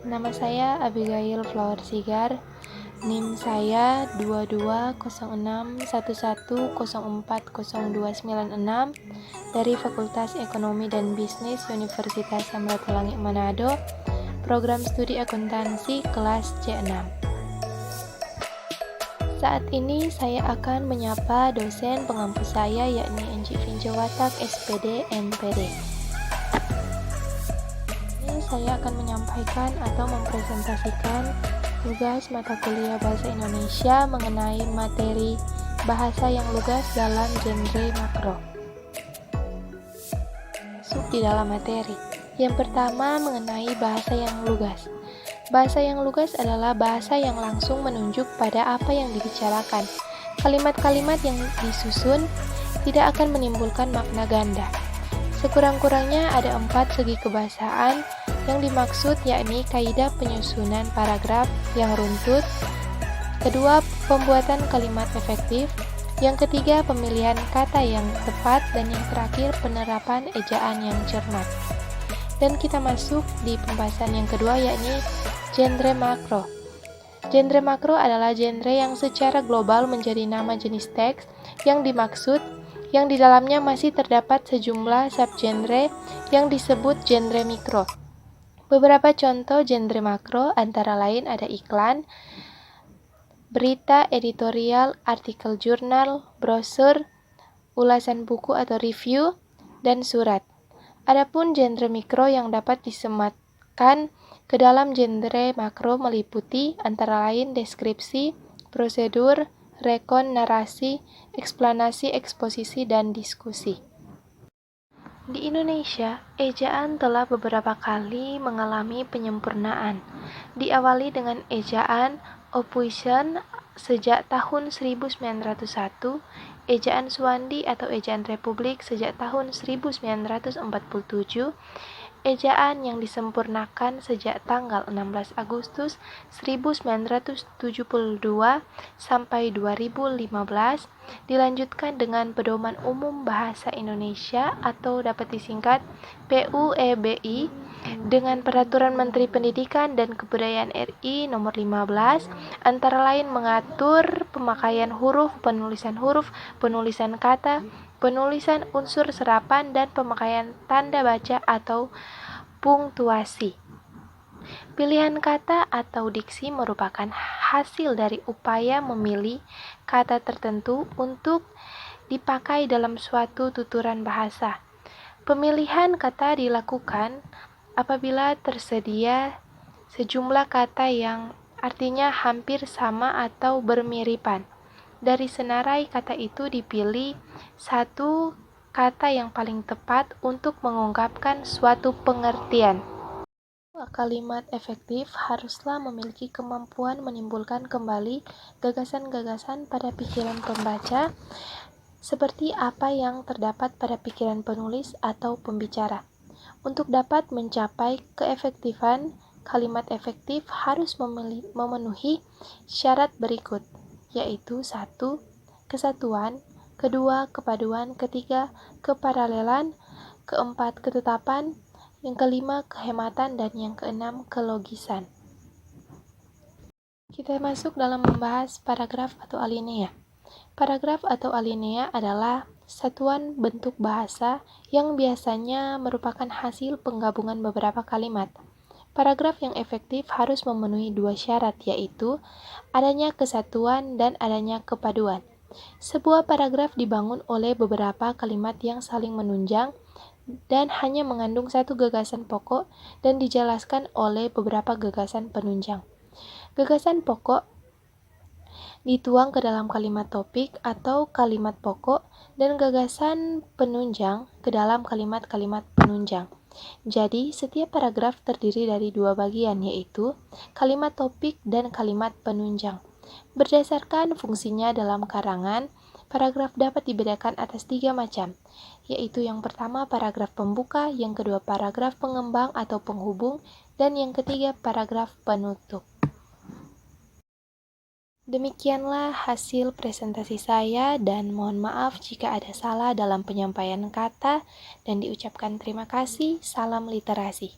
Nama saya Abigail Flower Sigar, NIM saya 220611040296 dari Fakultas Ekonomi dan Bisnis Universitas Samratulangi Manado, program studi akuntansi kelas C6. Saat ini saya akan menyapa dosen pengampu saya yakni Enci Finjawatak SPD MPD. Saya akan menyampaikan atau mempresentasikan tugas mata kuliah Bahasa Indonesia mengenai materi bahasa yang lugas dalam genre makro. Masuk di dalam materi. Yang pertama mengenai bahasa yang lugas. Bahasa yang lugas adalah bahasa yang langsung menunjuk pada apa yang dibicarakan. Kalimat-kalimat yang disusun tidak akan menimbulkan makna ganda. Sekurang-kurangnya ada 4 segi kebahasaan yang dimaksud, yakni kaidah penyusunan paragraf yang runtut, kedua pembuatan kalimat efektif, yang ketiga pemilihan kata yang tepat, dan yang terakhir penerapan ejaan yang cermat. Dan kita masuk di pembahasan yang kedua, yakni genre makro. Genre makro adalah genre yang secara global menjadi nama jenis teks yang dimaksud, yang di dalamnya masih terdapat sejumlah subgenre yang disebut genre mikro. Beberapa contoh genre makro antara lain ada iklan, berita editorial, artikel jurnal, brosur, ulasan buku atau review, dan surat. Adapun genre mikro yang dapat disematkan ke dalam genre makro meliputi antara lain deskripsi, prosedur, rekon, narasi, eksplanasi, eksposisi, dan diskusi. Di Indonesia, ejaan telah beberapa kali mengalami penyempurnaan. Diawali dengan ejaan Opuisen sejak tahun 1901, ejaan Suwandi atau ejaan Republik sejak tahun 1947, ejaan yang disempurnakan sejak tanggal 16 Agustus 1972 sampai 2015, dilanjutkan dengan Pedoman Umum Bahasa Indonesia atau dapat disingkat PUEBI dengan Peraturan Menteri Pendidikan dan Kebudayaan RI Nomor 15, antara lain mengatur pemakaian huruf, penulisan kata, penulisan unsur serapan, dan pemakaian tanda baca atau punktuasi. Pilihan kata atau diksi merupakan hasil dari upaya memilih kata tertentu untuk dipakai dalam suatu tuturan bahasa. Pemilihan kata dilakukan apabila tersedia sejumlah kata yang artinya hampir sama atau bermiripan. Dari senarai kata itu dipilih satu kata yang paling tepat untuk mengungkapkan suatu pengertian. Kalimat efektif haruslah memiliki kemampuan menimbulkan kembali gagasan-gagasan pada pikiran pembaca, seperti apa yang terdapat pada pikiran penulis atau pembicara. Untuk dapat mencapai keefektifan, kalimat efektif harus memenuhi syarat berikut, yaitu 1. Kesatuan, kedua, kepaduan, ketiga, keparalelan, keempat, ketetapan, yang kelima, kehematan, dan yang keenam, kelogisan. Kita masuk dalam membahas paragraf atau alinea. Paragraf atau alinea adalah satuan bentuk bahasa yang biasanya merupakan hasil penggabungan beberapa kalimat. Paragraf yang efektif harus memenuhi 2 syarat, yaitu adanya kesatuan dan adanya kepaduan. Sebuah paragraf dibangun oleh beberapa kalimat yang saling menunjang dan hanya mengandung satu gagasan pokok dan dijelaskan oleh beberapa gagasan penunjang. Gagasan pokok dituang ke dalam kalimat topik atau kalimat pokok dan gagasan penunjang ke dalam kalimat-kalimat penunjang. Jadi, setiap paragraf terdiri dari 2 bagian, yaitu kalimat topik dan kalimat penunjang. Berdasarkan fungsinya dalam karangan, paragraf dapat dibedakan atas 3 macam, yaitu yang pertama paragraf pembuka, yang kedua paragraf pengembang atau penghubung, dan yang ketiga paragraf penutup. Demikianlah hasil presentasi saya, dan mohon maaf jika ada salah dalam penyampaian kata, dan diucapkan terima kasih. Salam literasi.